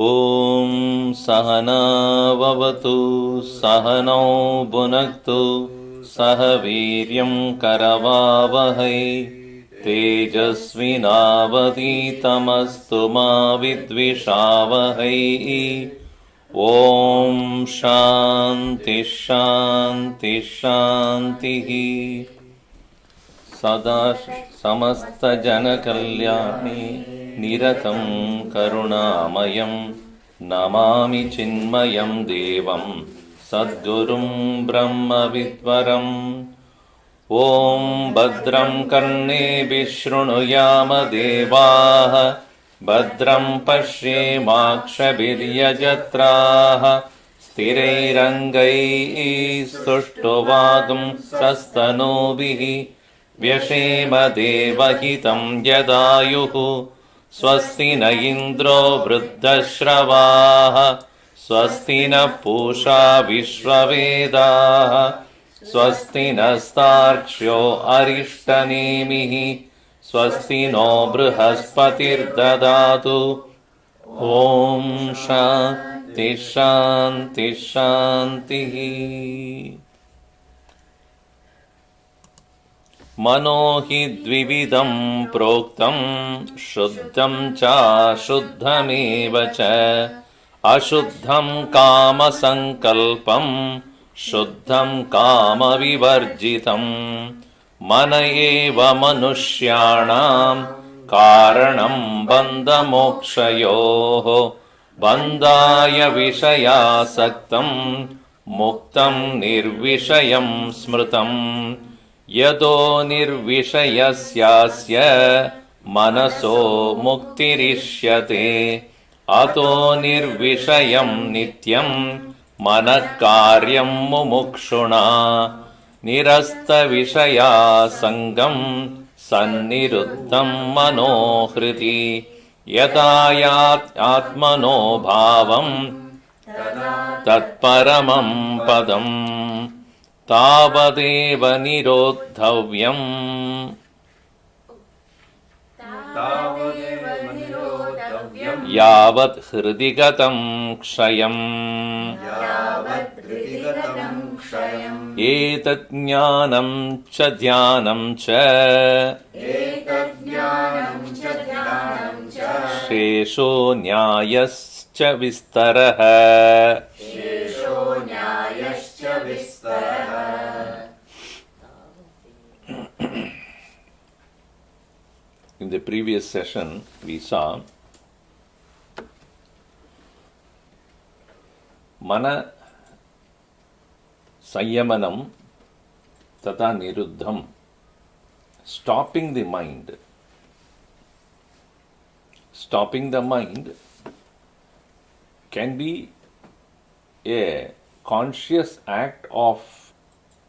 ॐ सहनाववतु सहनौ भुनक्तु सह वीर्यं करवावहै तेजस्विनावधीतमस्तु मा विद्विषावहै। ॐ शान्ति शान्ति शान्तिः। सदा समस्तजनकल्याणे निरतं करुणामयं नमामि चिन्मयं देवं सद्गुरुं ब्रह्मविद्वरम्। ॐ भद्रं कर्णेभिः शृणुयाम देवाः भद्रं पश्येमाक्षभिर्यजत्राः स्थिरैरङ्गैः सुष्ठुवागुंसस्तनूभिः व्यशेम देवहितं यदायुः। स्वस्ति न इन्द्रो वृद्धश्रवाः स्वस्ति नः पूषा विश्ववेदाः स्वस्ति नस्तार्क्ष्यो अरिष्टनेमिः स्वस्ति नो बृहस्पतिर्ददातु। ॐ शान्ति शान्ति शान्तिः। मनो हि द्विविधं प्रोक्तं शुद्धं चाशुद्धमेव च। अशुद्धं कामसङ्कल्पं शुद्धं कामविवर्जितं। मन एव मनुष्याणां कारणं बन्धमोक्षयोः। बन्धाय विषयासक्तं मुक्तं निर्विषयं स्मृतम्। यतो निर्विषयस्यास्य मनसो मुक्तिरिष्यते। अतो निर्विषयं नित्यं मनः कार्यं मुमुक्षुणा। निरस्तविषयासङ्गं सन्निरुद्धं मनोहृति। यथा आत्मनो भावं तत्परमं पदम्। तावदेव निरोद्धव्यम् यावत् हृदि गतं क्षयम्। एतत् ज्ञानं च ध्यानं च शेषो न्यायश्च विस्तरः। In the previous session, we saw mana sanyamanam tata niruddham, stopping the mind. Stopping the mind can be a conscious act of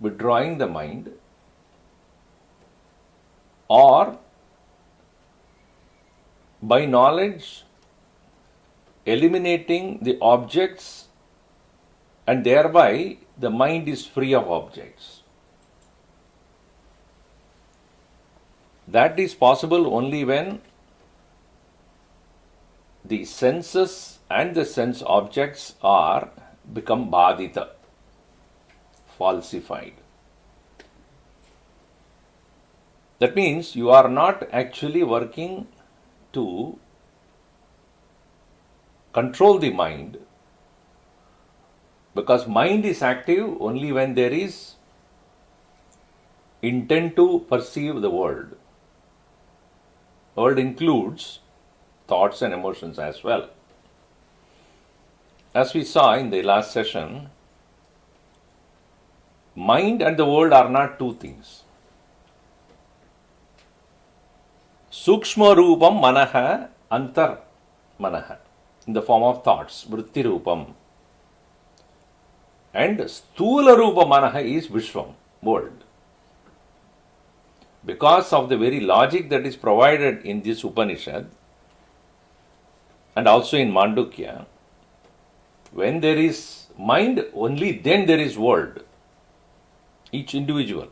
withdrawing the mind, or by knowledge eliminating the objects, and thereby the mind is free of objects. That is possible only when the senses and the sense objects are become badita, falsified. That means you are not actually working to control the mind, because mind is active only when there is intent to perceive the world. World includes thoughts and emotions as well. As we saw in the last session, mind and the world are not two things. Sukshma Rupam Manaha Antar Manaha, in the form of thoughts, Vritti Rupam. And Sthula Rupa Manaha is Vishwam, world. Because of the very logic that is provided in this Upanishad and also in Mandukya, when there is mind, only then there is world, each individual.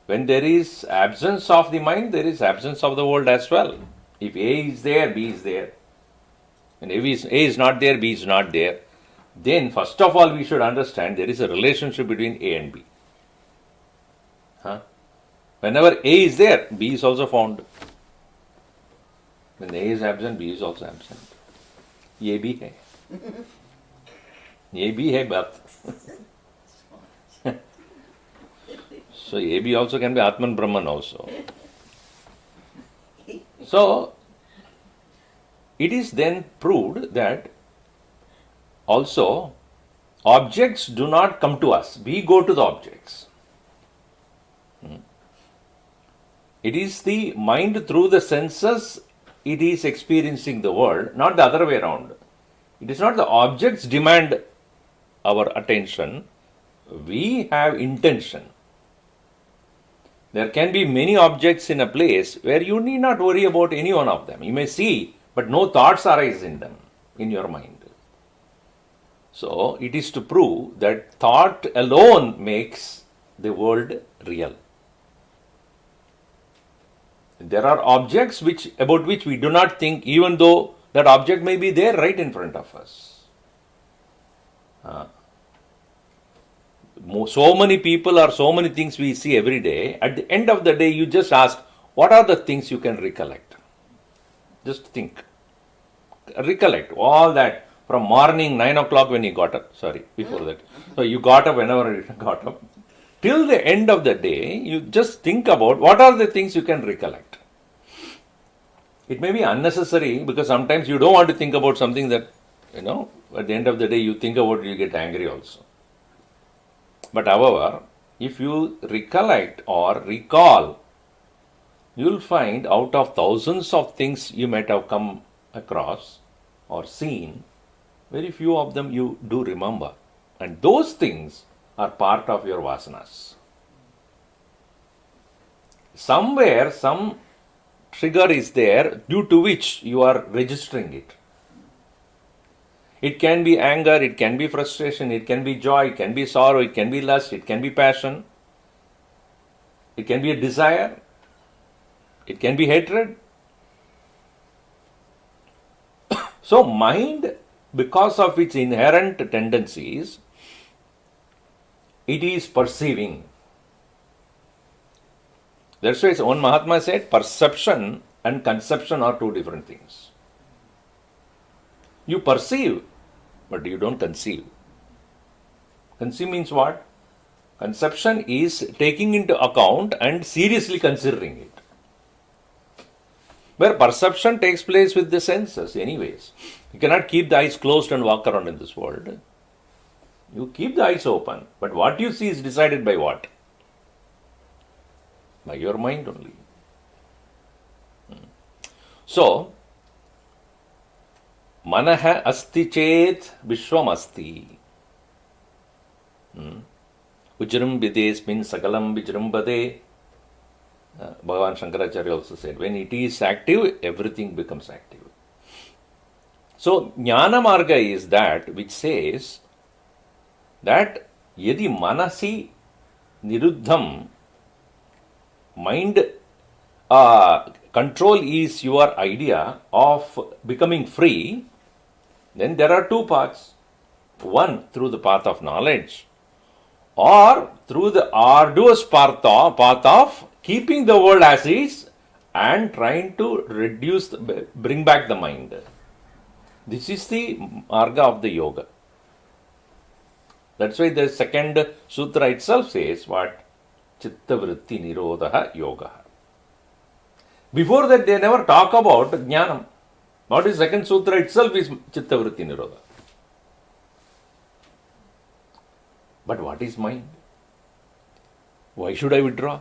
When there is absence of the mind, there is absence of the world as well. If A is there, B is there. When A is not there, B is not there, then first of all we should understand there is a relationship between A and B. Whenever A is there, B is also found. When A is absent, B is also absent. ये भी है, ये भी है बात. So A B also can be Atman Brahman also. So it is then proved that also objects do not come to us. We go to the objects. It is the mind through the senses, it is experiencing the world, not the other way around. It is not the objects demand our attention. We have intention. There can be many objects in a place where you need not worry about any one of them. You may see, but no thoughts arise in them, in your mind. So, it is to prove that thought alone makes the world real. There are objects about which we do not think, even though that object may be there right in front of us. So many people or so many things we see every day. At the end of the day, you just ask, what are the things you can recollect? Just think. Recollect all that from morning 9 o'clock when you got up. Sorry, before that. So you got up whenever you got up. Till the end of the day, you just think about what are the things you can recollect. It may be unnecessary because sometimes you don't want to think about something that, at the end of the day you think about it, you get angry also. But however, if you recollect or recall, you will find out of thousands of things you might have come across or seen, very few of them you do remember. And those things are part of your vasanas. Somewhere, some trigger is there due to which you are registering it. It can be anger, it can be frustration, it can be joy, it can be sorrow, it can be lust, it can be passion, it can be a desire, it can be hatred. So mind, because of its inherent tendencies, it is perceiving. That's why one Mahatma said, perception and conception are two different things. You perceive, but you don't conceive. Conceive means what? Conception is taking into account and seriously considering it. Where perception takes place with the senses anyways. You cannot keep the eyes closed and walk around in this world. You keep the eyes open, but what you see is decided by what? By your mind only. So, Manaha asti chet vishwam asti. Ujrumbidesmin sagalam vijrumbade. Bhagavan Shankaracharya also said, when it is active, everything becomes active. So, Jnana Marga is that which says that yadi manasi niruddham, mind control is your idea of becoming free, then there are two paths. One, through the path of knowledge, or through the arduous path of keeping the world as is and trying to bring back the mind. This is the marga of the yoga. That's why the second sutra itself says what? Chitta vritti nirodha yoga. Before that, they never talk about jnanam. What is second sutra itself is chitta vritti nirodha. But what is mind? Why should I withdraw?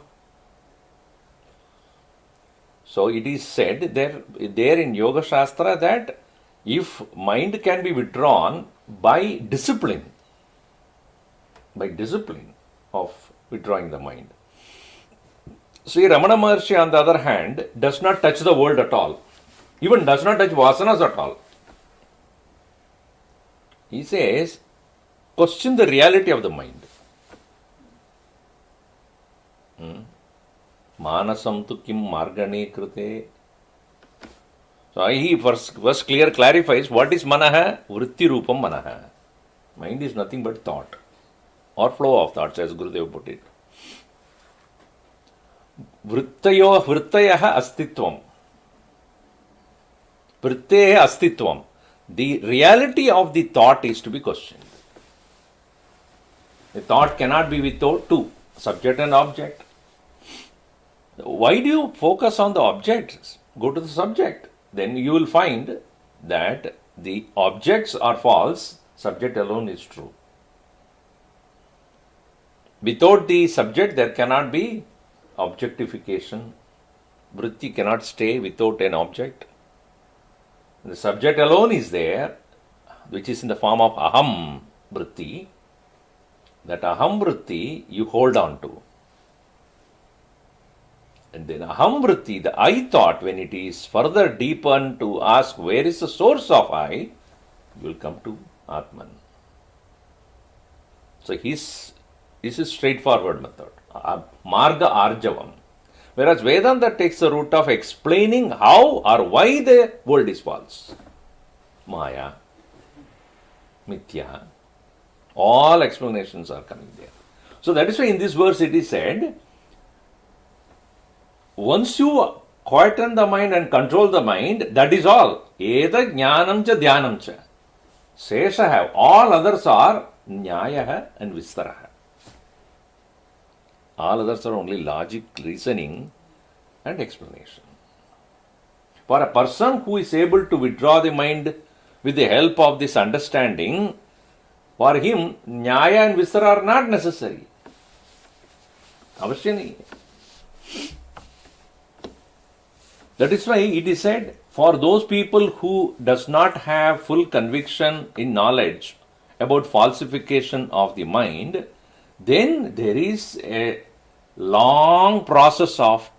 So it is said there in Yoga Shastra that if mind can be withdrawn by discipline of withdrawing the mind. Sri Ramana Maharshi, on the other hand, does not touch the world at all. Even does not touch vasanas at all. He says, question the reality of the mind. Manasam tu kim margane krute. So he first clarifies what is manaha, vritti rupam manaha. Mind is nothing but thought or flow of thoughts, as Gurudev put it. Vrittayaha astitvam. Vrittehe astitvam. The reality of the thought is to be questioned. The thought cannot be without two, subject and object. Why do you focus on the objects? Go to the subject. Then you will find that the objects are false, subject alone is true. Without the subject, there cannot be objectification. Vritti cannot stay without an object. The subject alone is there, which is in the form of aham vritti. That aham vritti you hold on to. And then aham vritti, the I thought, when it is further deepened to ask where is the source of I, you will come to Atman. So this is straightforward method. Marga arjavam. Whereas Vedanta takes the route of explaining how or why the world is false. Maya, Mithya, all explanations are coming there. So that is why in this verse it is said, once you quieten the mind and control the mind, that is all. Eda jnanam cha dhyanam cha. Seshaha, all others are nyayaha and vistaraha. All others are only logic, reasoning and explanation. For a person who is able to withdraw the mind with the help of this understanding, for him, nyaya and vistara are not necessary. Avashya nahi. That is why it is said, for those people who does not have full conviction in knowledge about falsification of the mind, then there is a long process of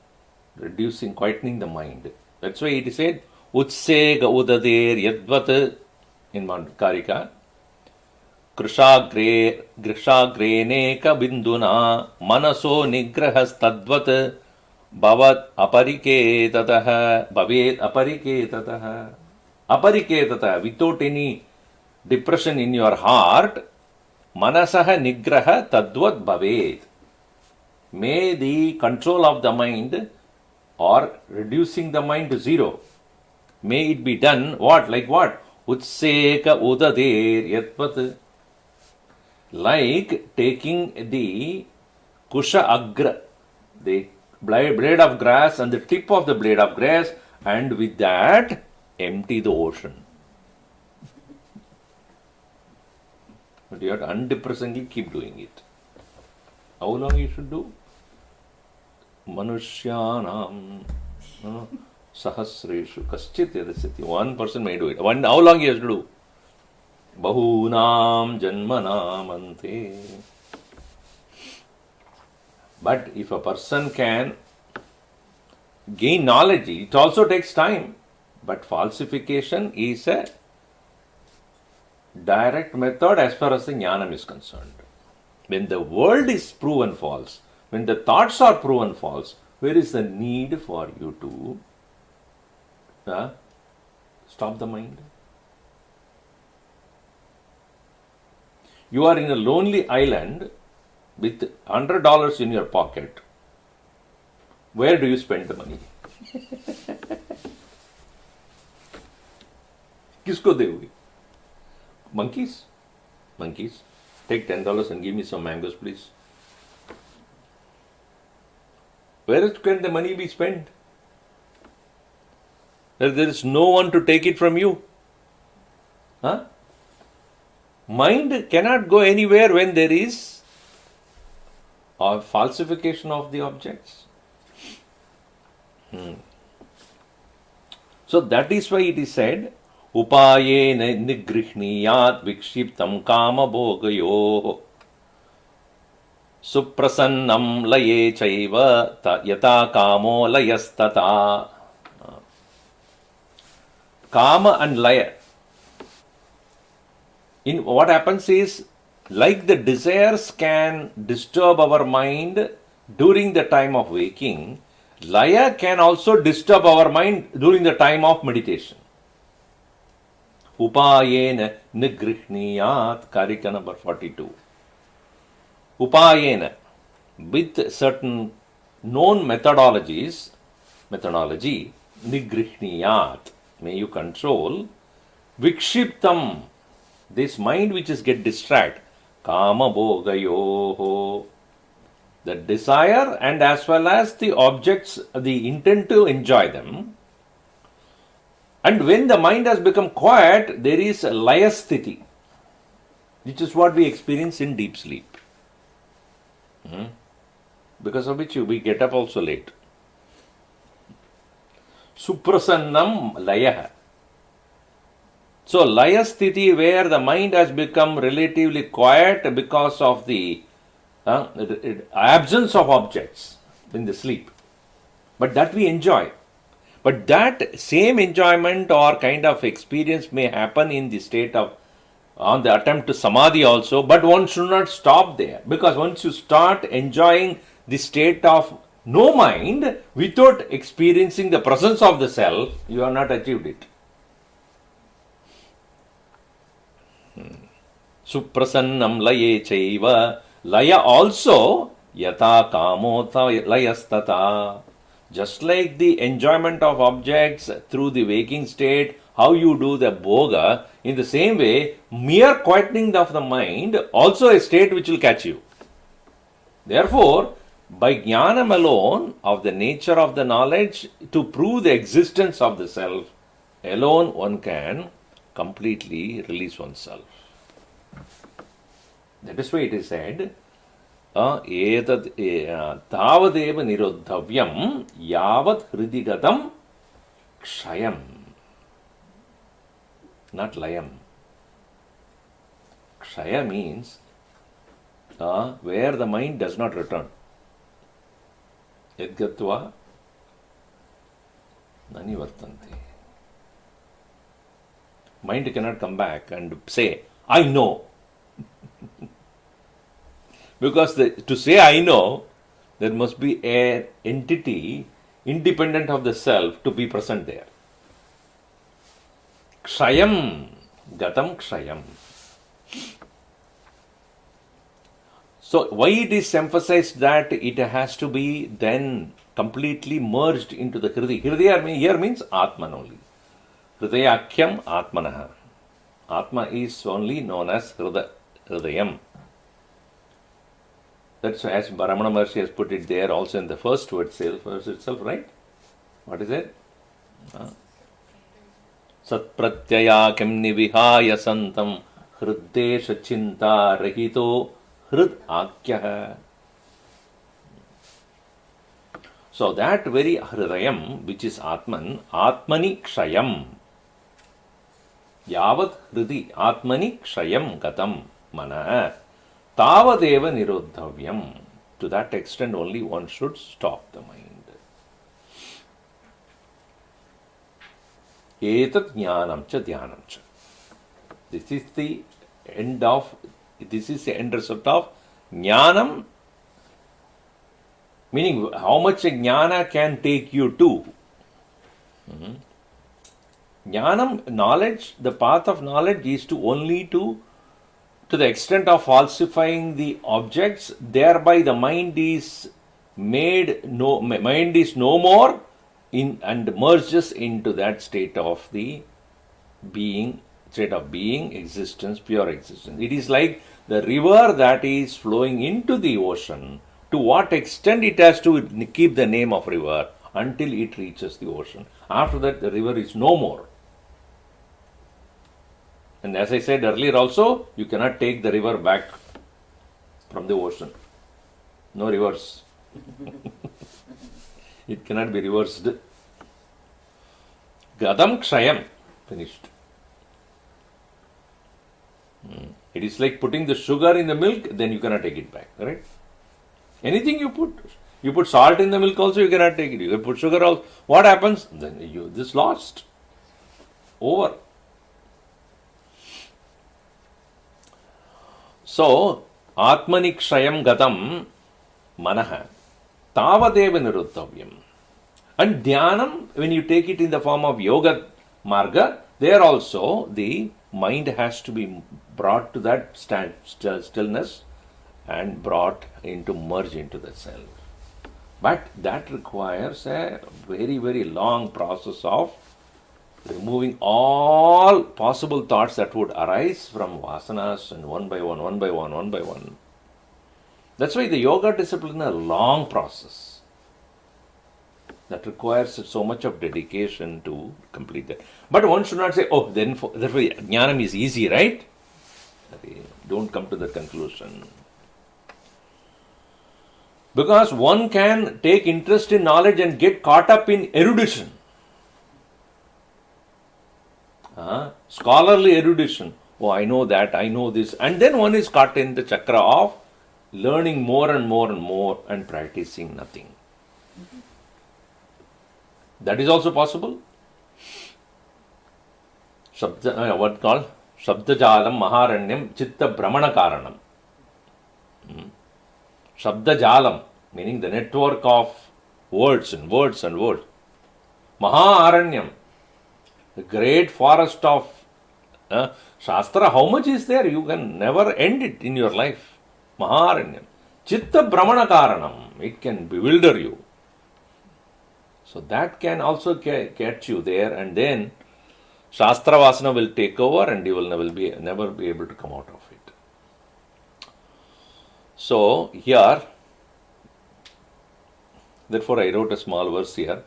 reducing, quietening the mind. That's why it is said, utsega udader yadvat in Karika, grishagreneka binduna manaso nigrahas tadvat bhavat apariketataha bhavet apariketataha. Apariketataha, without any depression in your heart, manasaha nigraha tadvat bhavet. May the control of the mind or reducing the mind to zero, may it be done, what? Like what? Utseka udader yatvat. Like taking the kusha agra, the blade of grass and the tip of the blade of grass, and with that empty the ocean. But you have to undepressingly keep doing it. How long you should do? Manushyanam sahasreshu kaschit yadasati. One person may do it. How long he has to do? Bahunam janmanam ante. But if a person can gain knowledge, it also takes time. But falsification is a direct method as far as the jnanam is concerned. When the world is proven false, when the thoughts are proven false, where is the need for you to stop the mind? You are in a lonely island with $100 in your pocket. Where do you spend the money? Kisko devoge? Monkeys? Monkeys. Take $10 and give me some mangoes, please. Where can the money be spent? There is no one to take it from you. Mind cannot go anywhere when there is a falsification of the objects. So that is why it is said, Upaye nigrihniyat vikshiptam kama bhogayo suprasannam laye chaiva yata kamo layastata. Kama and laya. In what happens is, like the desires can disturb our mind during the time of waking, Laya can also disturb our mind during the time of meditation. Upayena nigrihniyat, Karika number 42. Upayena, with certain known methodology, nigrihniyat, may you control, vikshiptam, this mind which is get distracted, kama bhogayoho, the desire and as well as the objects, the intent to enjoy them. And when the mind has become quiet, there is a laya sthiti, which is what we experience in deep sleep. Because of which we get up also late. Suprasannam layah. So laya sthiti, where the mind has become relatively quiet because of the absence of objects in the sleep. But that we enjoy. But that same enjoyment or kind of experience may happen in the state of, on the attempt to samadhi also, but one should not stop there. Because once you start enjoying the state of no mind without experiencing the presence of the self, you have not achieved it. Suprasannam laye chaiva, laya also yata kamota layastata. Just like the enjoyment of objects through the waking state, how you do the bhoga, in the same way, mere quietening of the mind, also a state which will catch you. Therefore, by jnanam alone, of the nature of the knowledge, to prove the existence of the self, alone one can completely release oneself. That is why it is said, एतद् तावदेव निरुद्धव्यं यावत् हृदिगतं क्षयम्, not layam. Kshaya means where the mind does not return. Yadgatva nani vartanti. Mind cannot come back and say, I know. Because to say I know, there must be an entity independent of the self to be present there. Kshayam, gatam kshayam. So why it is emphasized that it has to be then completely merged into the Hridi? Hridi here means Atman only. Hridayakyam Atmanaha. Atma is only known as Hridayam. That's as Ramana Maharshi has put it there also in the first verse itself, right? What is it? Sat pratyaya kemni vihaya santam hriddesha chinta rahito hrid akyaha. So that very hridayam, which is Atman, Atmani kshayam. Yavat hridi Atmani kshayam gatam mana. Tavadeva nirodhavyam. To that extent only one should stop the mind. Etat jnanam cha dhyanam cha. This is the end result of jnanam, meaning how much a jnana can take you to. Jnanam, knowledge, the path of knowledge is to the extent of falsifying the objects, thereby the mind is no more and merges into that state of being, existence, pure existence. It is like the river that is flowing into the ocean. To what extent it has to keep the name of river until it reaches the ocean. After that, the river is no more. And as I said earlier also, you cannot take the river back from the ocean. No reverse. It cannot be reversed. Gadam kshayam. Finished. It is like putting the sugar in the milk, then you cannot take it back. Correct? Anything you put salt in the milk also, you cannot take it. You put sugar also. What happens? Then this lost. Over. So, Atmani kshayam gatam manaha tavadeva niruddhavyam. And Dhyanam, when you take it in the form of Yoga Marga, there also the mind has to be brought to that stillness and brought into merge into the self. But that requires a very, very long process of removing all possible thoughts that would arise from vasanas, and one by one, one by one, one by one. That's why the yoga discipline is a long process that requires so much of dedication to complete that. But one should not say, oh, therefore jnanam is easy, right? Don't come to the conclusion. Because one can take interest in knowledge and get caught up in erudition. Scholarly erudition. Oh, I know that, I know this. And then one is caught in the chakra of learning more and more and more and practicing nothing. That is also possible. What called? Shabdajalam Maharanyam Chitta Brahmana Karanam. Shabdajalam, meaning the network of words and words and words. Maharanyam, the great forest of Shastra, how much is there? You can never end it in your life. Maharanyam. Chitta Brahmana Karanam, it can bewilder you. So that can also catch you there, and then Shastra Vasana will take over and you will never be able to come out of it. So here, therefore I wrote a small verse here.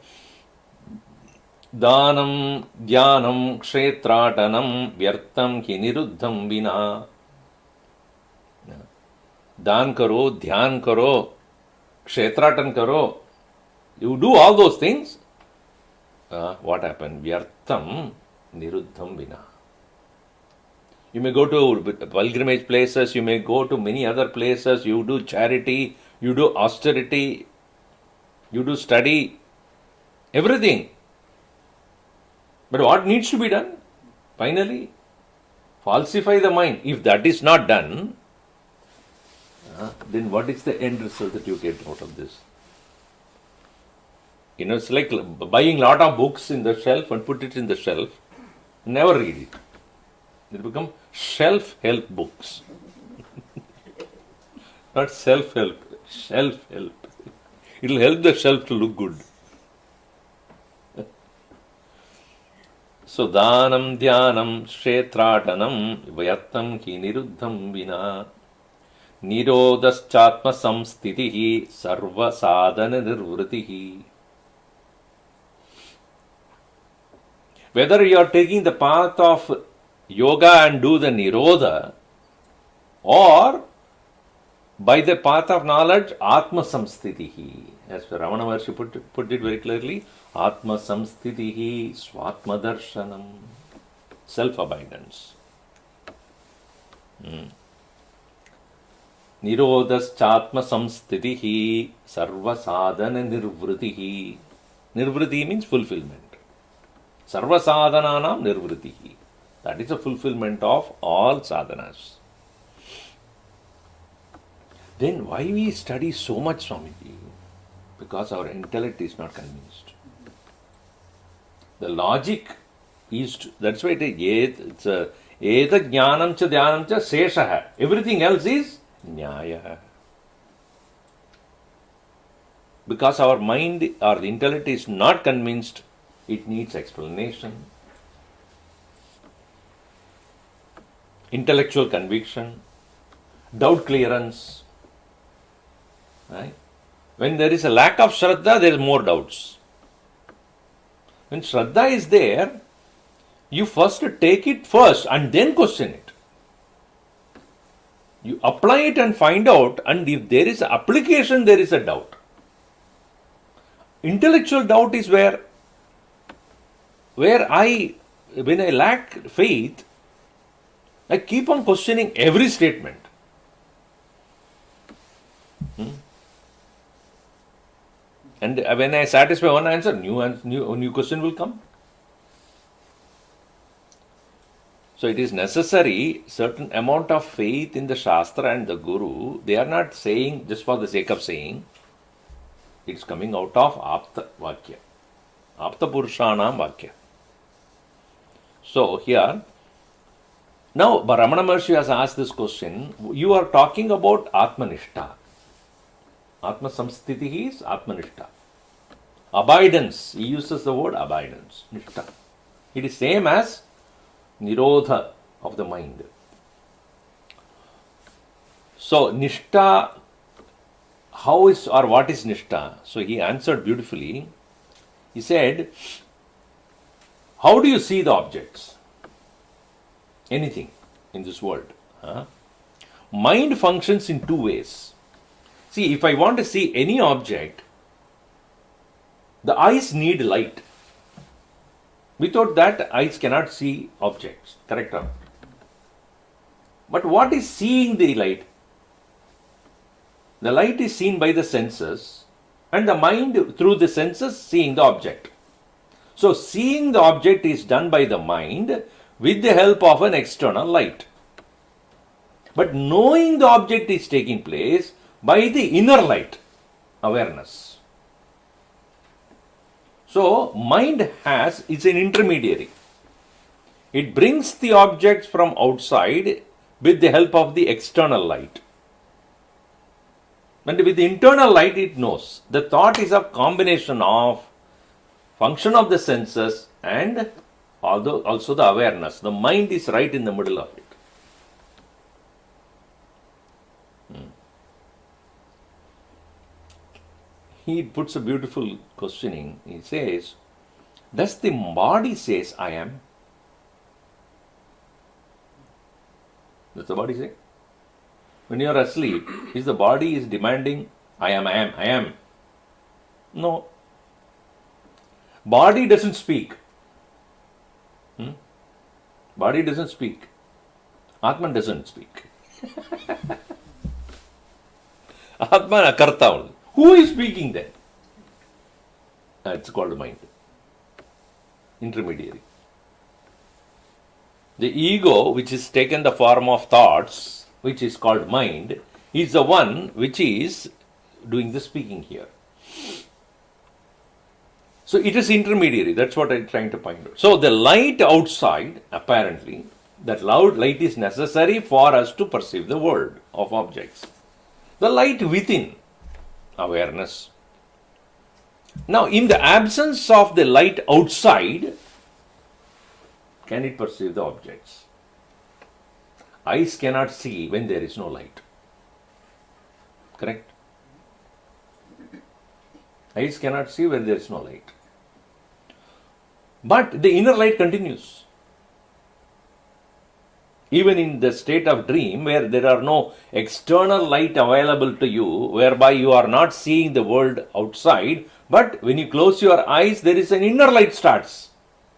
Dhanam, dhyanam, kshetratanam, vyartam ki niruddham vina. Dhan karo, dhyan karo, kshetratan karo. You do all those things. What happened? Vyartam niruddham vina. You may go to pilgrimage places, you may go to many other places, you do charity, you do austerity, you do study, everything. But what needs to be done? Finally, falsify the mind. If that is not done, then what is the end result that you get out of this? It's like buying a lot of books in the shelf and put it in the shelf, never read it. They become self-help books. Not self-help, self-help. It will help the shelf to look good. So, dhanam, dhyanam, kshetratanam, vyartam ki niruddham vina. Nirodhaschatma samstitihi sarva sadhana nirvritihi. Whether you are taking the path of yoga and do the nirodha, or by the path of knowledge, atma samstitihi. As Ramana Maharshi put it very clearly, atma samstitihi swatma darshanam. Self-abidance. Nirodhaschatma samstitihi sarva sadhana nirvritihi. Nirvriti means fulfillment. Sarva sadhananam nirvritihi. That is the fulfillment of all sadhanas. Then why we study so much, Swamiji? Because our intellect is not convinced. The logic is, that's why it is, it's Eta jnanam cha dhyanam cha seshaha. Everything else is nyaya. Because our mind or the intellect is not convinced, it needs explanation. Intellectual conviction, doubt clearance. Right? When there is a lack of Shraddha, there is more doubts. When Shraddha is there, you first take it first and then question it. You apply it and find out, and if there is application, there is a doubt. Intellectual doubt is where when I lack faith, I keep on questioning every statement. And when I satisfy one answer, new question will come. So it is necessary certain amount of faith in the Shastra and the Guru. They are not saying just for the sake of saying. It's coming out of Apta Vakya. Aptapurushanam Vakya. So here, now Ramana Maharshi has asked this question. You are talking about Atmanishta. Atma Samsthiti is Atmanishta. Abidance. He uses the word abidance. Nishta. It is same as Nirodha of the mind. So Nishta, how is or what is Nishta? So he answered beautifully. He said, how do you see the objects? Anything in this world. Mind functions in two ways. See, if I want to see any object, the eyes need light. Without that, eyes cannot see objects. Correct? But what is seeing the light? The light is seen by the senses, and the mind through the senses seeing the object. So seeing the object is done by the mind with the help of an external light. But knowing the object is taking place by the inner light, awareness. So mind is an intermediary. It brings the objects from outside with the help of the external light. And with the internal light, it knows. The thought is a combination of function of the senses and also the awareness. The mind is right in the middle of it. He puts a beautiful questioning. He says, does the body says I am? Does the body say? When you are asleep, is the body is demanding, I am? No. Body doesn't speak. Body doesn't speak. Atman doesn't speak. Atman akarta only. Who is speaking then? It's called mind. Intermediary. The ego, which is taken the form of thoughts, which is called mind, is the one which is doing the speaking here. So it is intermediary. That's what I'm trying to point out. So the light outside, apparently, that loud light is necessary for us to perceive the world of objects. The light within, awareness. Now, in the absence of the light outside, can it perceive the objects? Eyes cannot see when there is no light. Correct? Eyes cannot see when there is no light. But the inner light continues. Even in the state of dream, where there are no external light available to you, whereby you are not seeing the world outside, but when you close your eyes, there is an inner light starts,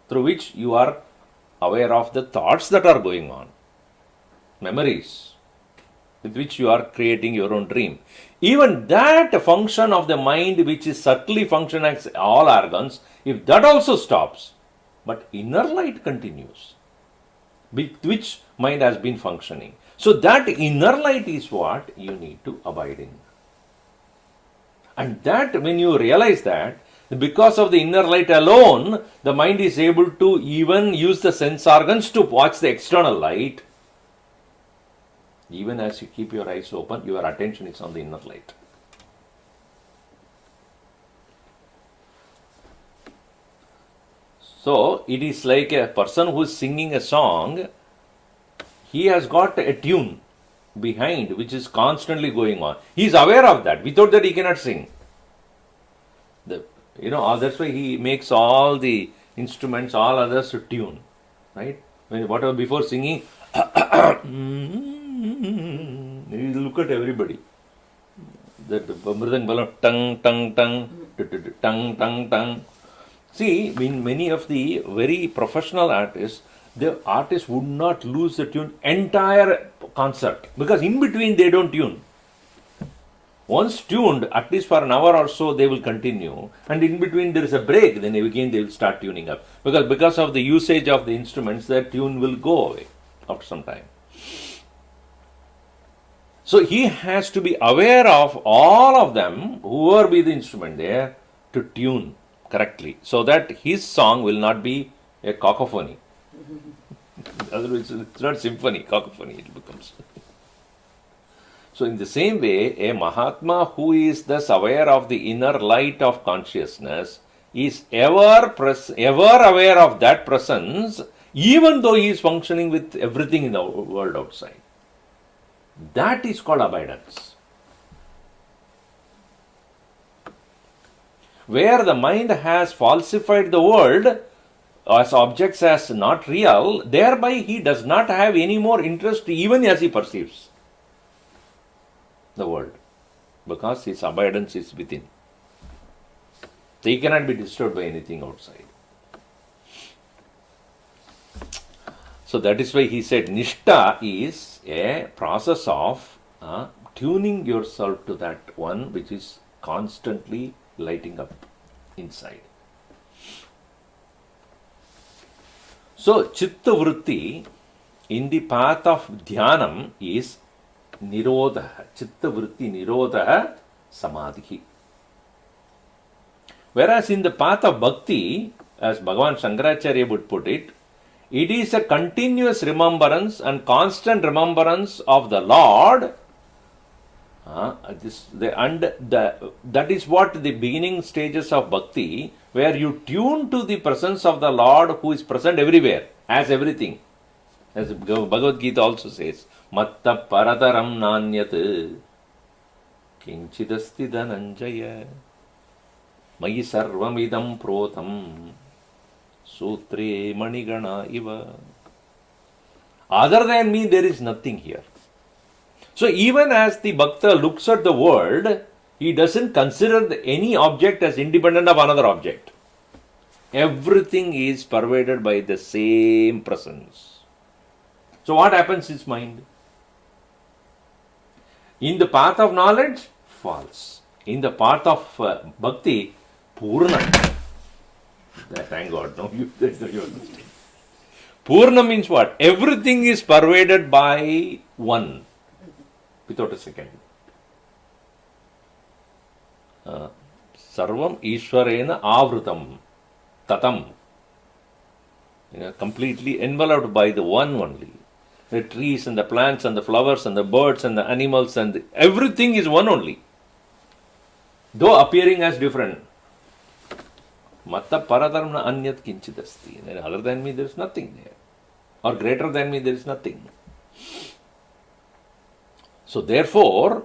through which you are aware of the thoughts that are going on. Memories with which you are creating your own dream. Even that function of the mind, which is subtly functioning as all organs, if that also stops, but inner light continues, with which mind has been functioning. So that inner light is what you need to abide in. And that when you realize that, because of the inner light alone, the mind is able to even use the sense organs to watch the external light. Even as you keep your eyes open, your attention is on the inner light. So, it is like a person who is singing a song, he has got a tune behind which is constantly going on. He is aware of that. Without that, he cannot sing. That's why he makes all the instruments, all others to tune. Right? Whatever before singing, you look at everybody. That mridang balam, tung, tung, tung, tung, tung, tung. See, in many of the very professional artists, the artist would not lose the tune entire concert, because in between they don't tune. Once tuned, at least for an hour or so, they will continue, and in between there is a break. Then again they will start tuning up, because of the usage of the instruments, that tune will go away after some time. So he has to be aware of all of them, whoever be the instrument there, to tune correctly, so that his song will not be a cacophony. Otherwise, it's not symphony, cacophony it becomes. So, in the same way, a Mahatma who is thus aware of the inner light of consciousness is ever aware of that presence, even though he is functioning with everything in the world outside. That is called abidance. Where the mind has falsified the world as objects as not real, thereby he does not have any more interest even as he perceives the world, because his abidance is within. So he cannot be disturbed by anything outside. So that is why he said Nishta is a process of tuning yourself to that one which is constantly lighting up inside. So Chitta Vritti in the path of Dhyanam is Nirodha. Chitta Vritti Nirodha Samadhi. Whereas in the path of Bhakti, as Bhagavan Shankaracharya would put it, it is a continuous remembrance and constant remembrance of the Lord. That is what the beginning stages of Bhakti, where you tune to the presence of the Lord who is present everywhere, as everything. As Bhagavad Gita also says, Matta parataram nanyat kinchidasti dhananjaya mayi sarvamidam protam sutre manigana iva. Other than me, there is nothing here. So even as the Bhakta looks at the world, he doesn't consider any object as independent of another object. Everything is pervaded by the same presence. So what happens in his mind? In the path of knowledge, false. In the path of bhakti, purna. Thank God, no, you understand. Purna means what? Everything is pervaded by one, without a second. Sarvam Ishwarena Avrutam Tatam. Completely enveloped by the one only. The trees and the plants and the flowers and the birds and the animals and everything is one only. Though appearing as different. Matta paradharmna anyat kinchidasti. Other than me there is nothing there. Or greater than me there is nothing. So therefore,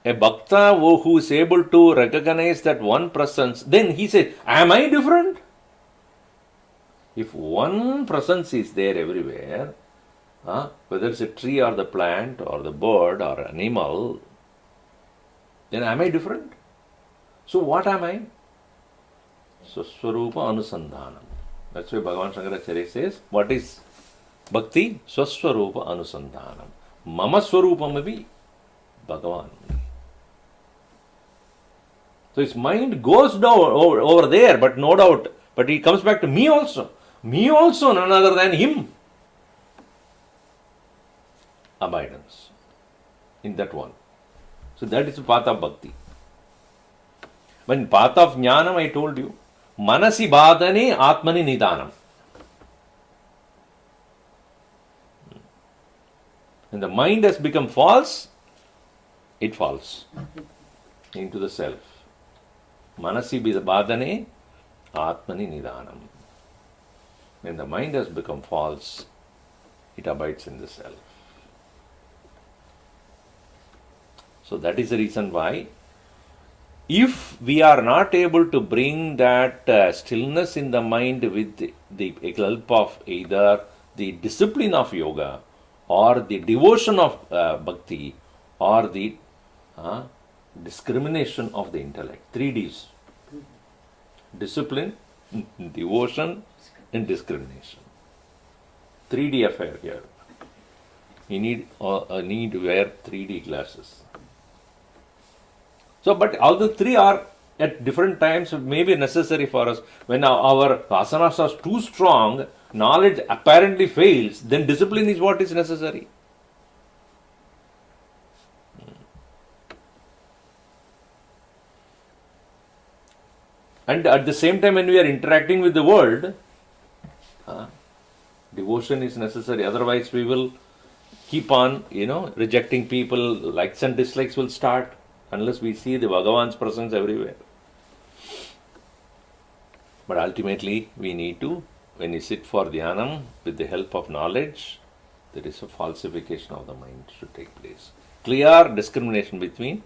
a bhakta who is able to recognize that one presence, then he says, am I different? If one presence is there everywhere, whether it's a tree or the plant or the bird or animal, then am I different? So what am I? Swaswarupa Anusandhanam. That's why Bhagavan Shankaracharya says, what is bhakti? Swaswarupa Anusandhanam. Mama Swarupamavi Bhagavan. So his mind goes down over there, but no doubt, but he comes back to me also. Me also, none other than him. Abidance in that one. So that is the path of bhakti. But in path of jnanam, I told you, manasi badane atmani nidanam. When the mind has become false, it falls into the self. Manasi badane atmani nidanam. When the mind has become false, it abides in the self. So that is the reason why, if we are not able to bring that stillness in the mind with the help of either the discipline of yoga or the devotion of bhakti or the discrimination of the intellect, 3 Ds. Discipline, devotion and discrimination. 3D affair here. You need to wear 3D glasses. So, but all the 3 are at different times may be necessary for us. When our asanas are too strong, knowledge apparently fails, then discipline is what is necessary. And at the same time, when we are interacting with the world, devotion is necessary. Otherwise, we will keep on, rejecting people. Likes and dislikes will start unless we see the Bhagavan's presence everywhere. But ultimately, we need to, when we sit for dhyanam with the help of knowledge, there is a falsification of the mind should take place. Clear discrimination between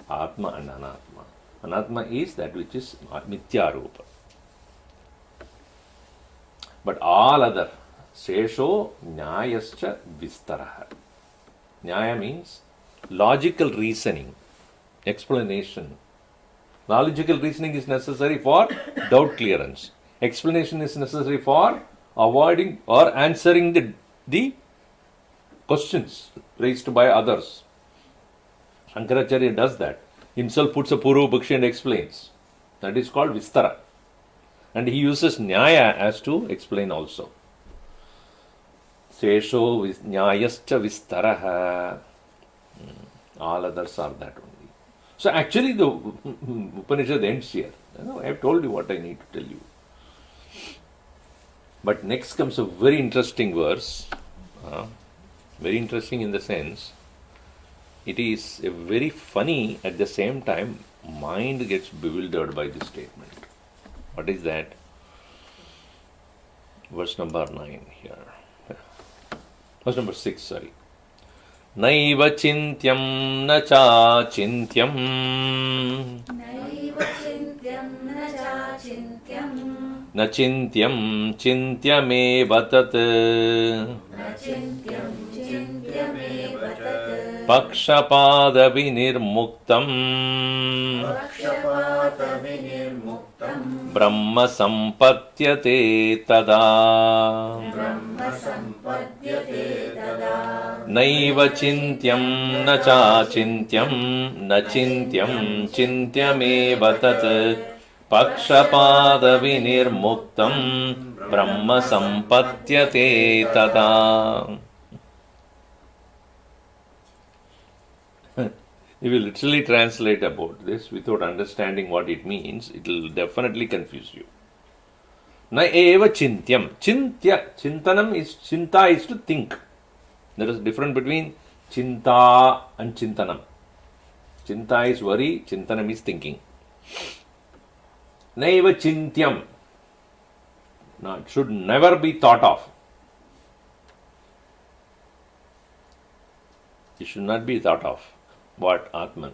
Atma and Anatma. Anatma is that which is Mithya Rupa. But all other, Sesho Nyayascha Vistaraha. Nyaya means logical reasoning, explanation. Logical reasoning is necessary for doubt clearance. Explanation is necessary for avoiding or answering the questions raised by others. Shankaracharya does that. Himself puts a Purva Bakshi and explains. That is called Vistara. And he uses Nyaya as to explain also. Sesho Nyayascha Vistaraha. All others are that only. So actually the Upanishad ends here. I have told you what I need to tell you. But next comes a very interesting verse. Very interesting in the sense, it is a very funny, at the same time, mind gets bewildered by this statement. What is that? Verse number 9 here. Verse number 6, sorry. Naiva chintyam na cha chintyam. Naiva chintyam na cha chintyam. Na chintyam chintyameva tat. Na chintyam chintyameva tat. Pakshapāda vinirmuktam. Pakshapāda vinirmuktam. Brahma sampatyate tada. Brahma sampadyate tada. Naiva chintyam na cha chintyam. Na chintyam chintyameva tat. Pakshapāda vinirmuktam. Brahma sampatyate tada. If you literally translate about this without understanding what it means, it will definitely confuse you. Na eva chintyam. Chintanam is, chinta is to think. There is a difference between chinta and chintanam. Chinta is worry, chintanam is thinking. Na eva chintyam. Now it should never be thought of. It should not be thought of. What? Atman.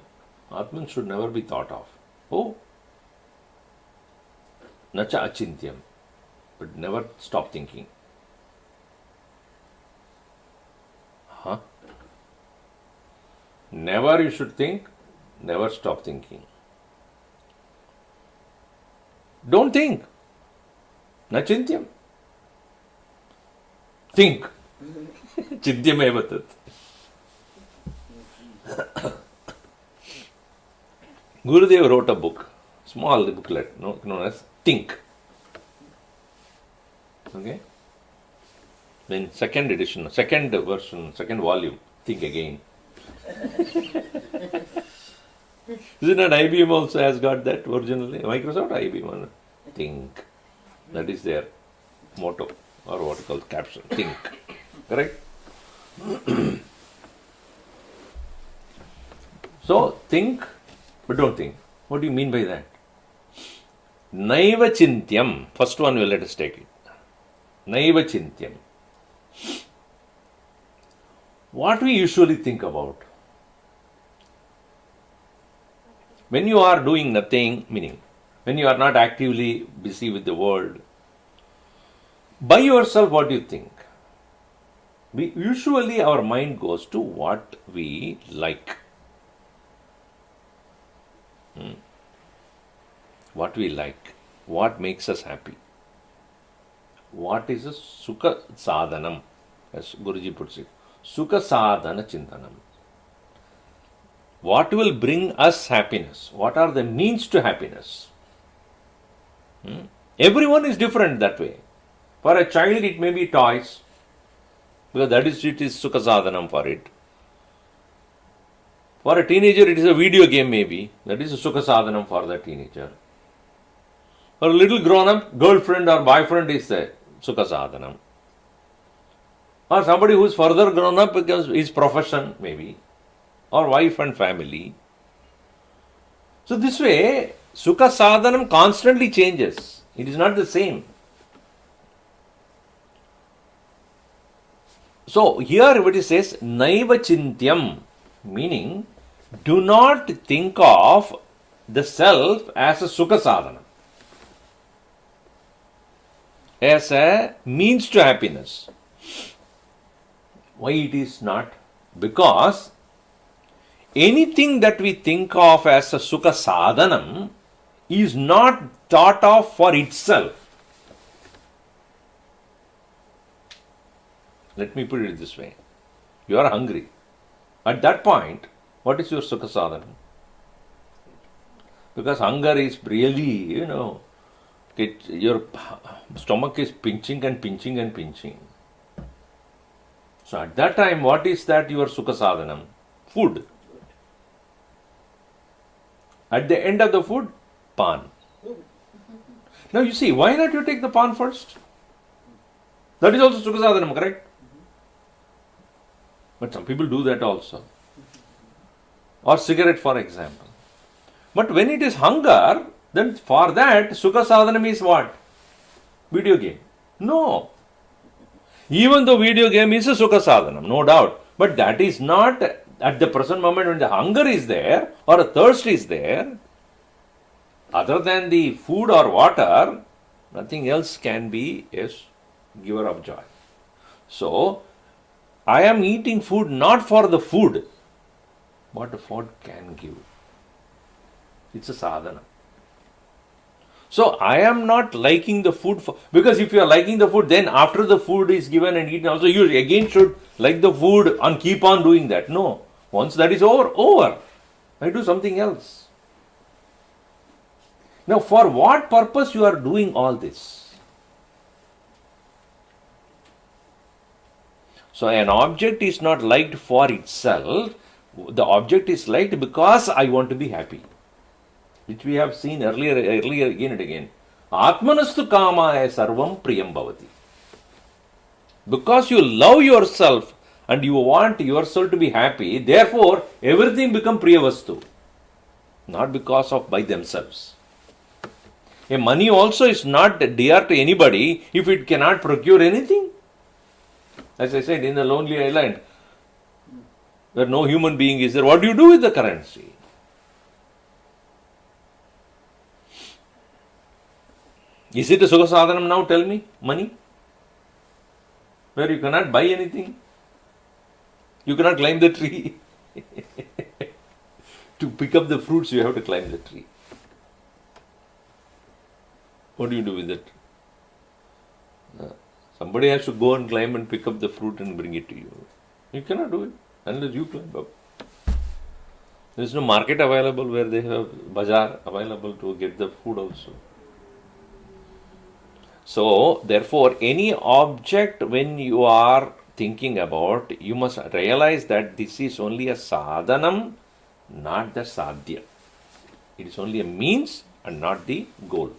Atman should never be thought of. Oh. Nacha achintyam. But never stop thinking. Never you should think, never stop thinking. Don't think. Nachintyam. Think. Chintyam evatat. Gurudev wrote a book, small booklet, known as Think. Okay? Then second edition, second version, second volume, Think Again. Is it not IBM also has got that originally? Microsoft IBM, Think. That is their motto, or what called caption, Think. Correct? So, think, but don't think. What do you mean by that? Naiva chintyam. First one, let us take it. Naiva chintyam. What we usually think about? When you are doing nothing, meaning, when you are not actively busy with the world, by yourself, what do you think? Usually our mind goes to what we like. What we like, what makes us happy, what is a sukha sadhanam, as Guruji puts it, sukha sadhana chintanam. What will bring us happiness? What are the means to happiness? Everyone is different that way. For a child, it may be toys, because it is sukha sadhanam for it. For a teenager, it is a video game maybe. That is a sukha sadhanam for the teenager. Or a little grown up girlfriend or boyfriend is a Sukha Sadhanam. Or somebody who is further grown up because his profession maybe, or wife and family. So this way, Sukha Sadhanam constantly changes. It is not the same. So here what it says, Naiva Chintyam, meaning do not think of the self as a Sukha Sadhanam, as a means to happiness. Why it is not? Because anything that we think of as a Sukha Sadhanam is not thought of for itself. Let me put it this way. You are hungry. At that point, what is your Sukha Sadhanam? Because hunger is really, your stomach is pinching and pinching and pinching. So at that time, what is that your Sukha Sadhanam? Food. At the end of the food, pan. Now you see, why not you take the pan first? That is also Sukha Sadhanam, correct? But some people do that also. Or cigarette, for example. But when it is hunger, then for that, Sukha Sadhanam is what? Video game. No. Even though video game is a Sukha Sadhanam, no doubt. But that is not at the present moment when the hunger is there or a thirst is there. Other than the food or water, nothing else can be a giver of joy. So, I am eating food not for the food, what the food can give. It's a sadhana. So I am not liking the food because if you are liking the food, then after the food is given and eaten, also you again should like the food and keep on doing that. No. Once that is over. I do something else. Now for what purpose you are doing all this? So an object is not liked for itself. The object is liked because I want to be happy. Which we have seen earlier again and again. Atmanastu kamaya sarvam priyam bhavati. Because you love yourself and you want yourself to be happy, therefore everything becomes priyavastu. Not because of by themselves. A money also is not dear to anybody if it cannot procure anything. As I said, in the lonely island, where no human being is there, what do you do with the currency? Is it a Sukha Sadhanam now? Tell me. Money? Where you cannot buy anything. You cannot climb the tree. To pick up the fruits, you have to climb the tree. What do you do with it? Somebody has to go and climb and pick up the fruit and bring it to you. You cannot do it unless you climb up. There is no market available where they have bazaar available to get the food also. So, therefore, any object when you are thinking about, you must realize that this is only a sadhanam, not the sadhya. It is only a means and not the goal.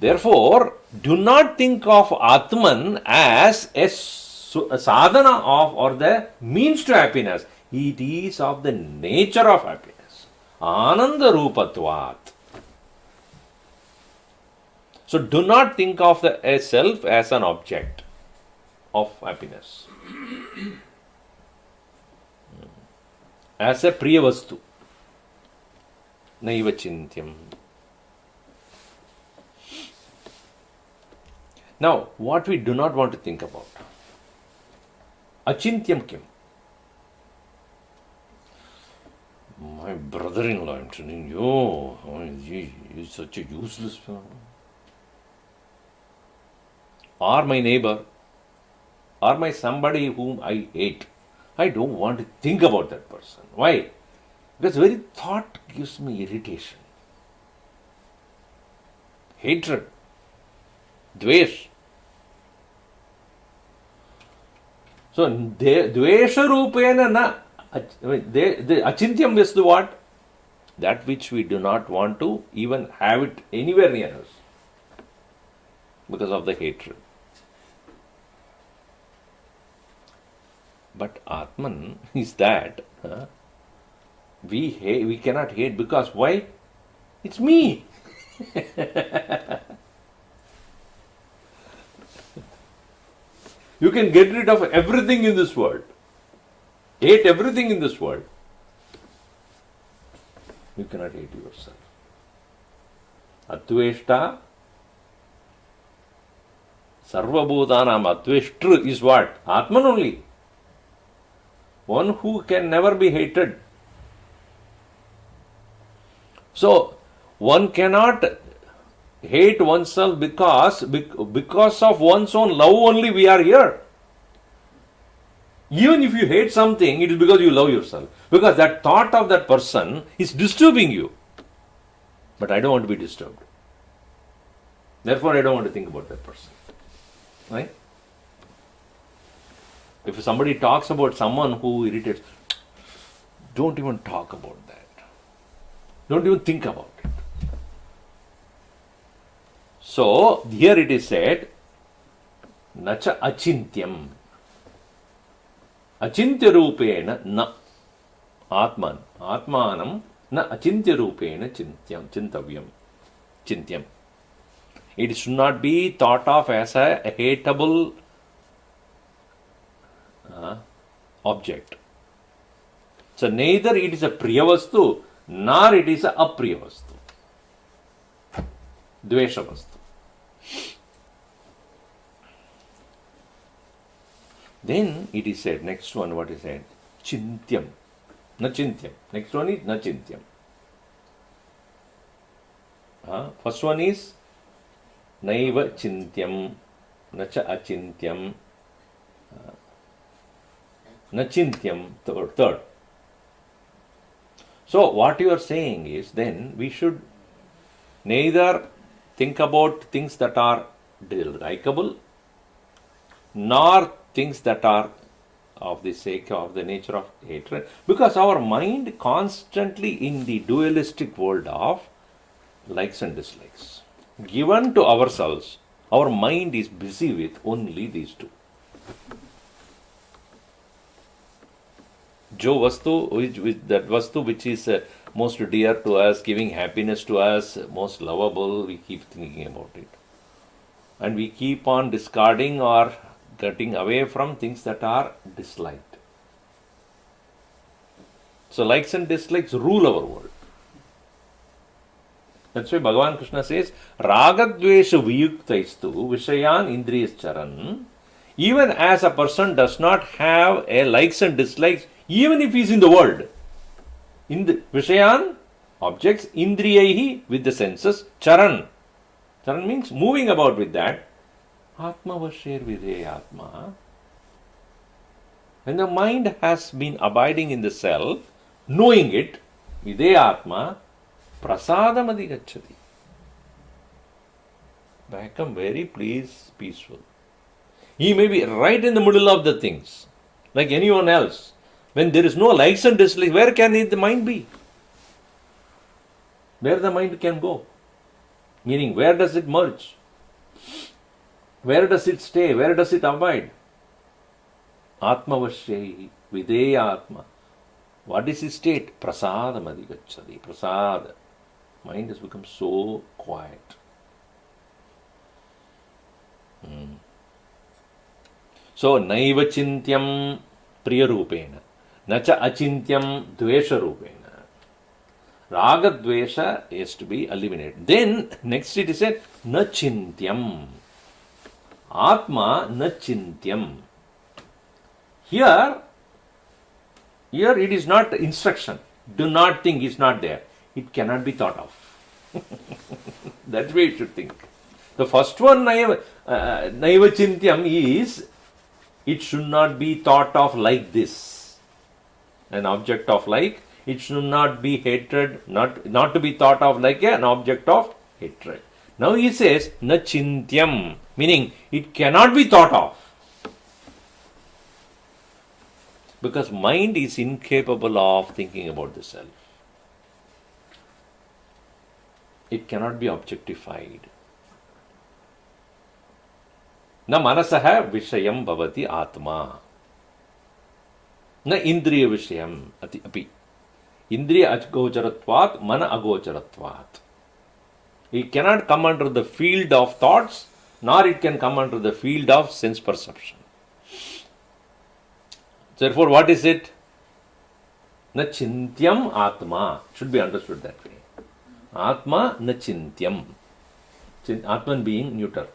Therefore, do not think of Atman as a sadhana of or the means to happiness. It is of the nature of happiness. Ananda rupatvat. So do not think of a self as an object of happiness. As a priyavastu. Naiva chintyam. Now, what we do not want to think about. Achintyam kim. My brother-in-law, I'm telling you, he is such a useless fellow. Or my neighbor, or my somebody whom I hate. I don't want to think about that person. Why? Because very thought gives me irritation. Hatred. Dvesh. So, dvesha rupena na. The achintyam is the what? that which we do not want to even have it anywhere near us because of the hatred. But Atman is that we cannot hate because why? It's me. You can get rid of everything in this world. Hate everything in this world. You cannot hate yourself. Adveshta Sarvabhutanam Adveshtru is what? Atman only. One who can never be hated. So, one cannot hate oneself because of one's own love only we are here. Even if you hate something, it is because you love yourself. Because that thought of that person is disturbing you. But I don't want to be disturbed. Therefore, I don't want to think about that person. Right? If somebody talks about someone who irritates, don't even talk about that. Don't even think about it. So, here it is said, Nacha achintyam. Achintya rupena na atman. Atmanam na achintya rupena chintavyam. Chintyam. It should not be thought of as a hateable object. So, neither it is a priyavastu, nor it is a apriyavastu. Dveshavastu. Then it is said, next one, what is said? Chintyam. Na chintyam. Next one is na chintyam. First one is naiva chintyam, nacha achintyam, na chintyam, third. So, what you are saying is, then we should neither think about things that are likable, nor things that are of the sake of the nature of hatred, because our mind constantly in the dualistic world of likes and dislikes. Given to ourselves, our mind is busy with only these two. Jo vastu, that vastu which is most dear to us, giving happiness to us, most lovable, we keep thinking about it. And we keep on discarding or getting away from things that are disliked. So likes and dislikes rule our world. That's why Bhagavan Krishna says, Ragadvesha viyuktaistu vishayan indriyas charan. Even as a person does not have a likes and dislikes, even if he is in the world, in the vishayan, objects, indriyahi, with the senses, charan. Charan means moving about with that. Atma vasher vidhe atma. When the mind has been abiding in the self, knowing it, vidhe atma, prasadam adhigacchati. Become very peaceful. He may be right in the middle of the things, like anyone else. When there is no likes and dislikes, where can the mind be? Where the mind can go? Meaning, where does it merge? Where does it stay? Where does it abide? Atma vashehi, videya atma. What is his state? Prasadam adhigacchati. Prasad. Mind has become so quiet. So, naiva chintyam priyarupena. Nacha achintyam dvesha rupena. Raga dvesha is to be eliminated. Then, next it is said, na chintyam. Atma na chintyam. Here it is not instruction. Do not think is not there. It cannot be thought of. That's way you should think. The first one, naiva chintyam, is it should not be thought of like this. An object of like, it should not be hatred, not to be thought of like an object of hatred. Now he says, na chintyam, meaning it cannot be thought of. Because mind is incapable of thinking about the self. It cannot be objectified. Na manasaha vishayam bhavati atma. Na indriya vishayam api. Indriya agocharatvat, mana agocharatvat. It cannot come under the field of thoughts, nor it can come under the field of sense perception. Therefore, what is it? Na chintyam atma. Should be understood that way. Atma na chintyam. Atman being neuter.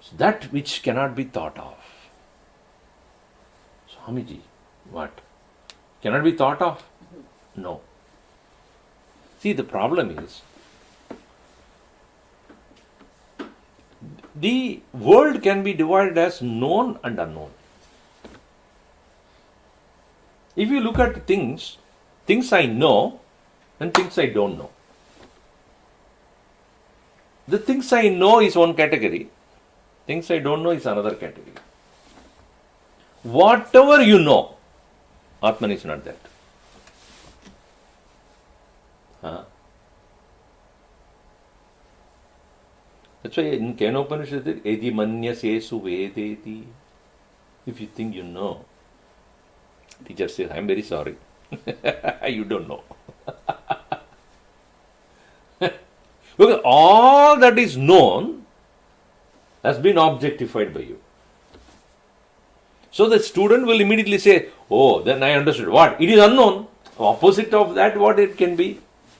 So that which cannot be thought of. Swamiji, what? Cannot be thought of? No. See, the problem is, the world can be divided as known and unknown. If you look at things I know and things I don't know. The things I know is one category, things I don't know is another category. Whatever you know, Atman is not that. That's why in Kena Upanishad, Edi manyasesu vedeti. If you think you know, teacher says, I'm very sorry. You don't know. Because all that is known has been objectified by you. So the student will immediately say, oh, then I understood. What? It is unknown. Opposite of that, what it can be?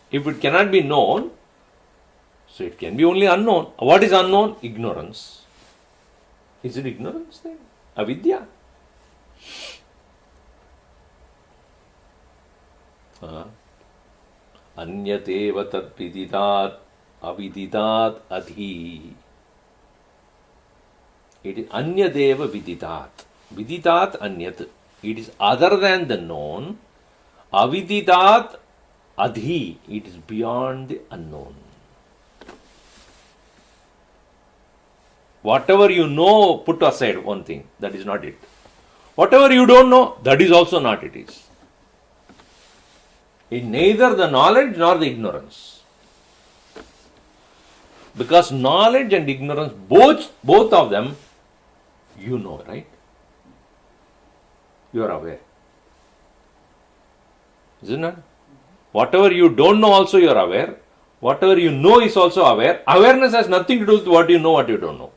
If it cannot be known, so it can be only unknown. What is unknown? Ignorance. Is it ignorance then? Avidya. Anyateva tat viditat aviditat adhi. It is anyadeva viditat. Viditat anyat. It is other than the known. Aviditat adhi. It is beyond the unknown. Whatever you know, put aside one thing. That is not it. Whatever you don't know, that is also not it is. In neither the knowledge nor the ignorance. Because knowledge and ignorance, both of them, you know, right? You are aware. Isn't it? Whatever you don't know also you are aware. Whatever you know is also aware. Awareness has nothing to do with what you know, what you don't know.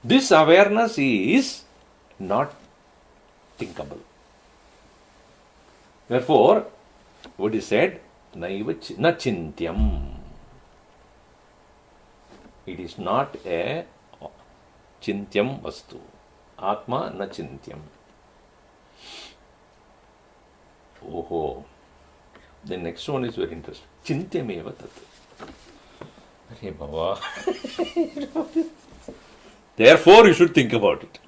This awareness is not thinkable. Therefore, what is said? Na chintyam. It is not a chintyam vastu. Atma na chintyam. Oh. The next one is very interesting. Chintyam eva tat. Hey Baba. Therefore, you should think about it.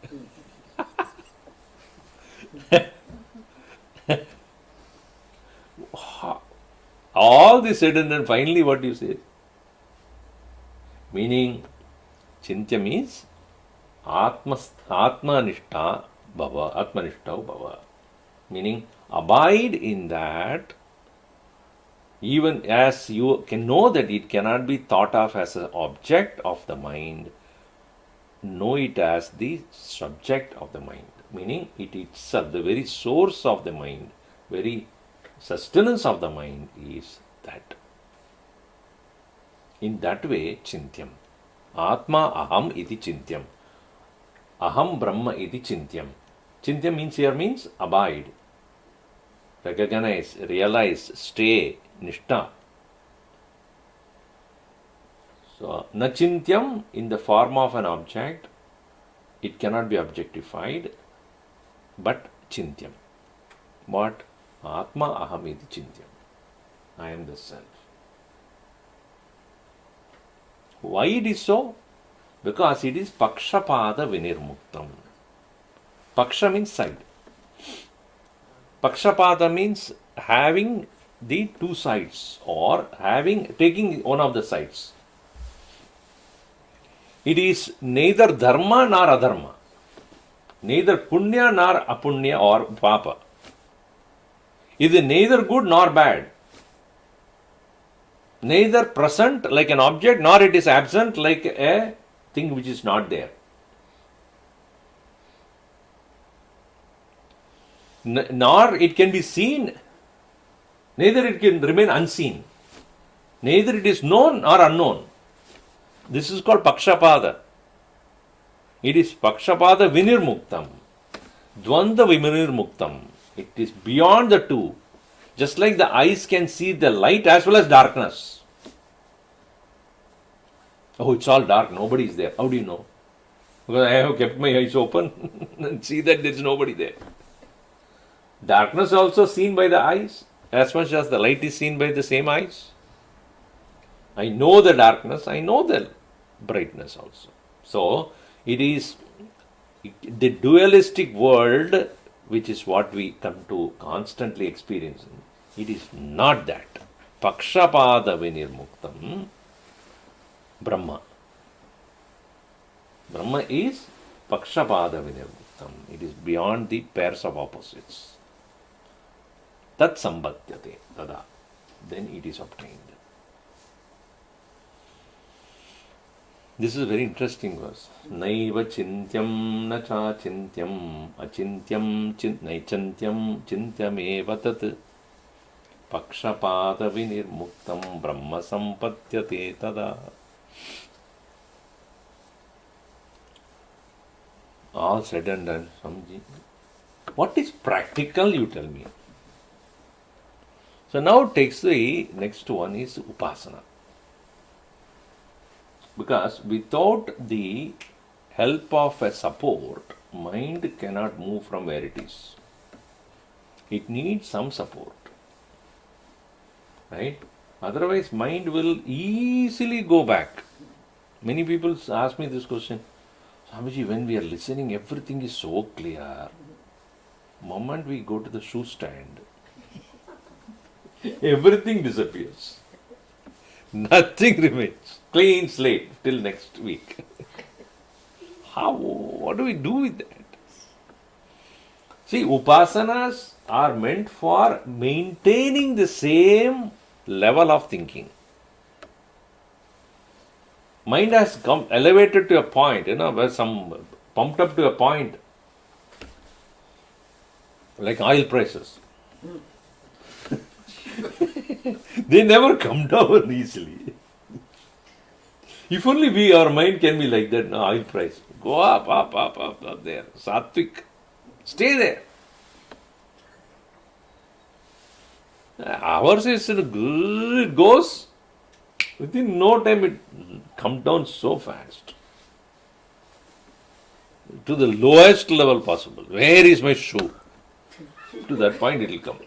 All this said and then finally what you say? Meaning, Chintya means Atmanishta Bhava, Atmanishta Bhava. Meaning, abide in that, even as you can know that it cannot be thought of as an object of the mind, know it as the subject of the mind. Meaning, it itself, the very source of the mind, very sustenance of the mind is that. In that way, Chintyam. Atma aham iti Chintyam. Aham Brahma iti Chintyam. Chintyam means abide, recognize, realize, stay, Nishta. So, na Chintyam in the form of an object, it cannot be objectified, but Chintyam. What? Atma aham iti Chintyam. I am the self. Why it is so? Because it is Pakshapada Vinirmuktam. Paksha means side. Pakshapada means having the two sides or taking one of the sides. It is neither dharma nor adharma, neither punya nor apunya or papa. It is neither good nor bad. Neither present like an object, nor it is absent like a thing which is not there. Nor it can be seen, neither it can remain unseen. Neither it is known nor unknown. This is called pakshapada. It is pakshapada vinirmuktam. Dvanda vinirmuktam. It is beyond the two. Just like the eyes can see the light as well as darkness. Oh, it's all dark, nobody is there. How do you know? Because I have kept my eyes open and see that there is nobody there. Darkness also seen by the eyes as much as the light is seen by the same eyes. I know the darkness, I know the brightness also. So, it is the dualistic world, which is what we come to constantly experience. It is not that. Pakshapada vinirmuktam Brahma. Brahma is pakshapada vinirmuktam. It is beyond the pairs of opposites. Tat sambhatyate tada. Then it is obtained. This is a very interesting verse. Naiva chintyam na cha chintyam achintyam naichantyam chintyameva tat pakshapada vinirmuktam brahma sampatyate tada. All said and done, Swamiji. What is practical, you tell me? So now takes the next one is Upasana. Because without the help of a support, mind cannot move from where it is. It needs some support. Right? Otherwise, mind will easily go back. Many people ask me this question, Swamiji, when we are listening, everything is so clear. Moment we go to the shoe stand, everything disappears. Nothing remains. Clean slate till next week. How? What do we do with that? See, upasanas are meant for maintaining the same level of thinking. Mind has come elevated to a point, where some pumped up to a point, like oil prices. They never come down easily. If only our mind can be like that, oil price. Go up there. Sattvic. Stay there. Ours is good, it goes. Within no time it comes down so fast. To the lowest level possible. Where is my shoe? To that point it will come.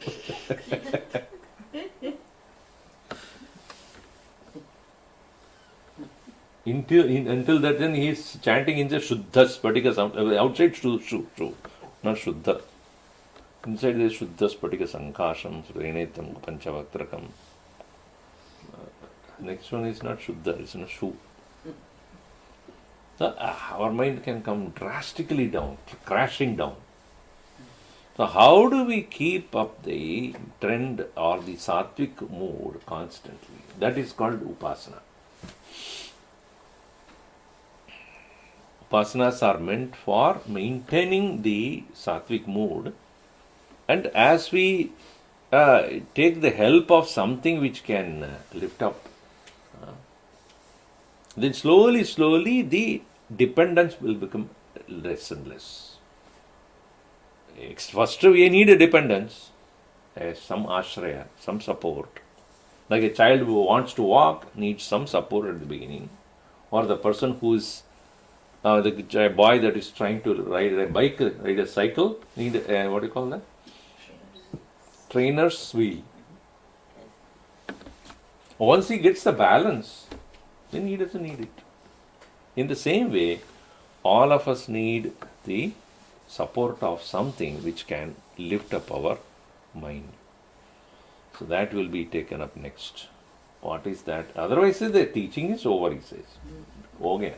Until that then he is chanting in the Shuddha Spatika outside Shu, not Shuddha. Inside there is Shuddha Spatika Sankasham, Srenetam, Panchavakrakam. Next one is not Shuddha, it's not Shu. So our mind can come drastically down, crashing down. So how do we keep up the trend or the sattvic mood constantly? That is called upasana. Upasanas are meant for maintaining the sattvic mood, and as we take the help of something which can lift up, then slowly the dependence will become less and less. First we need a dependence, some ashraya, some support. Like a child who wants to walk needs some support at the beginning, or the person who is the boy that is trying to ride a bike, ride a cycle, need what do you call that? Trainer's wheel. Once he gets the balance, then he doesn't need it. In the same way, all of us need the support of something which can lift up our mind. So that will be taken up next. What is that? Otherwise, the teaching is over, he says. Okay.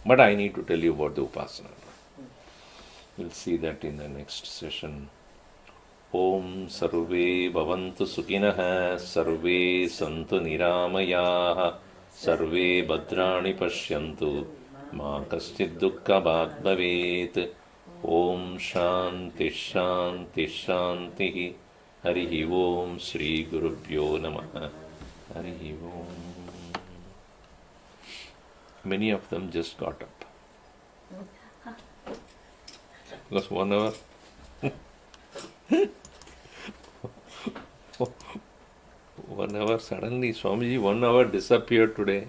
But I need to tell you about the Upasana. We'll see that in the next session. Om Sarve Bhavantu Sukhinah Sarve Santu Niramayaha Sarve Bhadrani Pashyantu Ma Kaschid Dukkha Bhat Bhavet. Om Shanti Shanti Shanti. Harihi Om Sri Gurubhyo Namaha. Harihi Om. Many of them just got up. Because 1 hour. 1 hour, suddenly Swamiji, 1 hour disappeared today.